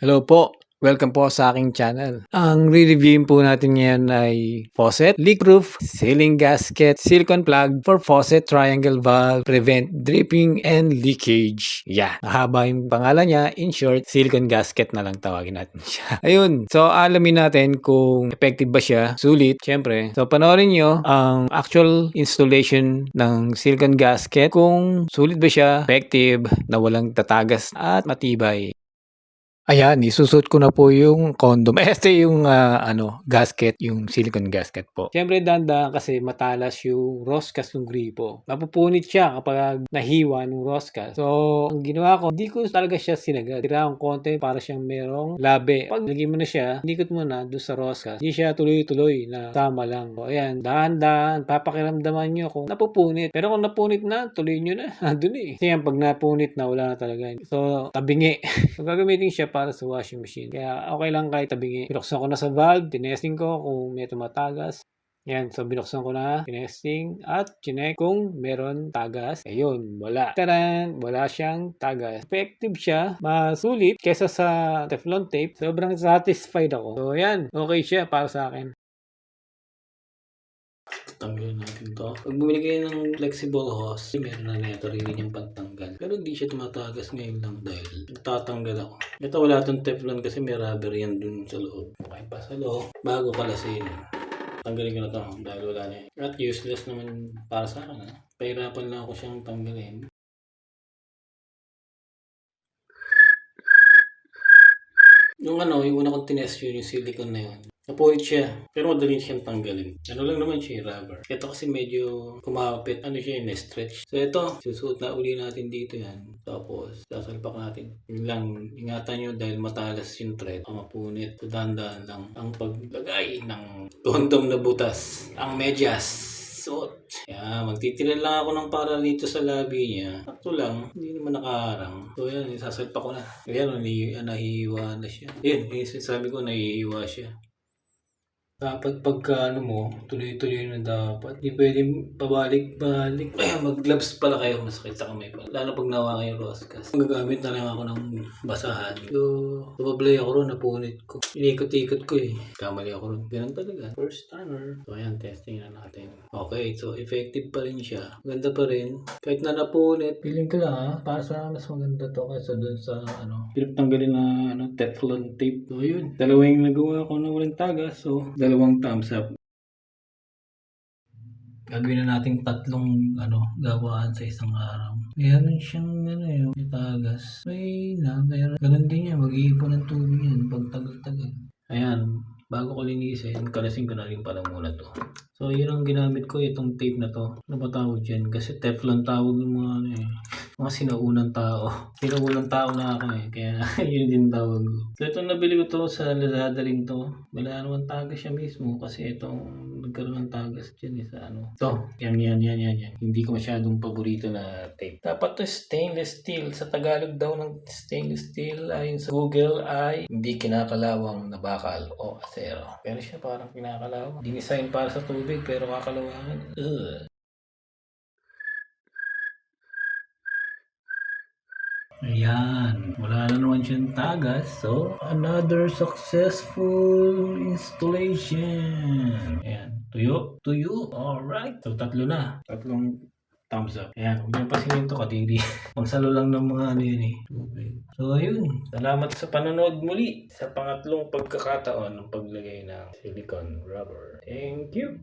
Hello po, welcome po sa aking channel. Ang re-reviewin po natin ngayon ay faucet, leak-proof, sealing gasket, silicone plug for faucet triangle valve, prevent dripping and leakage. Yeah, mahaba yung pangalan niya. In short, silicone gasket na lang tawagin natin siya. Ayun, so alamin natin kung effective ba siya, sulit, syempre. So panoorin nyo ang actual installation ng silicone gasket, kung sulit ba siya, effective, na walang tatagas at matibay. Ayan, isusuot ko na po yung condom. Este yung gasket, yung silicone gasket po. Siyempre dahan-dahan kasi matalas yung roscas ng gripo. Mapupunit siya kapag nahiwa ng roscas. So, ang ginawa ko, hindi ko talaga siya sinagad. Tira akong konti para siyang merong labi. Pag lagyan mo na siya, inikot mo na doon sa roscas. Hindi siya tuloy-tuloy na tama lang. So, ayan, dahan-dahan, papakiramdaman nyo kung napupunit. Pero kung napunit na, tuloy nyo na. Doon eh. Kasi yan, pag napunit na, wala na talaga. So, tabingi. So, gagamitin siya para sa washing machine. Kaya okay lang kahit tabingi. Binuksan ko na sa valve, tinesting ko kung may tumatagas. Yan, so binuksan ko na, tinesting, at chinek kung meron tagas. Ayun, wala. Taran, wala siyang tagas. Effective siya, masulit kesa sa Teflon tape. Sobrang satisfied ako. So yan, okay siya para sa akin. Tanggalin natin to. Pag bumili kayo ng flexible hose, meron na neto rin yung pantanggal. Pero hindi siya tumatagas ngayon lang dahil nagtatanggal ako. Ito wala itong Teflon kasi may rubber yan dun sa loob. Okay pa sa loob. Bago kalasin. Tanggalin ko na to dahil wala na yan. At useless naman para sa akin. Pahirapan lang ako siyang tanggalin. Yung una kong tinest yun, yung silicone na yun. Napulit siya, pero madali siyang tanggalin. Ano lang naman siya, rubber. Ito kasi medyo kumapit, siya, stretch. So ito, susuot na uli natin dito yan. Tapos, sasalpak natin. Yun lang, ingatan nyo dahil matalas yung thread. Mapunit, so dahan-dahan lang ang paglagay ng condom na butas. Ang medyas. Suot. Kaya magtitiran lang ako ng para dito sa labi niya. Sakto lang, hindi naman nakaharang. So yan, isasalpak ko na. Ayan, nahihiwa na siya. Yan, sabi ko nahihiwa siya. Dapat pagka tuloy-tuloy na dapat. Hindi pwedeng pabalik-balik. Mag-gloves pala kayo, masakit sa kamay pala. Lalo pag nawa kayo roscas. Gagamit na lang ako ng basahan. So, napablay ako ron, napunit ko. Inikot-ikot ko eh. Kamali ako ron. Ganun talaga. First timer. So, ayan, testing na natin. Okay, so effective pa rin siya. Maganda pa rin. Kahit na napunit. Feeling ko lang para sa mas maganda to kaysa dun sa hirap tanggalin na Teflon tape. So, yun. Dalawa yung nagawa ko na walang tagas. So, dalawang thumbs up. Gagawin na natin tatlong gawaan sa isang araw. Meron siyang yung tagas. Meron. Ganun din yan. Mag-iipon ng tubig yan pag tagal-tagal. Ayan. Bago ko linisin, kalasin ko na rin pala muna to. So, yun ang ginamit ko, itong tape na to. Ano ba tawag dyan? Kasi Teflon tawag ng mga mga sinaunang tao. Sinaunang tao na ako kaya yun din tawag ko. So, itong nabili ko to sa Lazada rin to. Wala naman tagas siya mismo kasi itong nagkaroon ng tagas dyan sa To, yan. Hindi ko masyadong paborito na tape. Dapat to stainless steel. Sa Tagalog daw ng stainless steel ayon sa Google ay hindi kinakalawang na bakal o asero. Pero siya parang kinakalawang. Dinesign para sa tubig pero kakalawangan. Ayan, wala na naman siyang tagas. So, another successful installation. Ayan, tuyo. Alright. So, tatlo na. Tatlong thumbs up. Ayan, huwag niyo pasingin to kadiri. Pangsalo lang ng mga yan eh. So, ayun. Salamat sa panonood muli sa pangatlong pagkakataon ng paglagay ng silicone rubber. Thank you.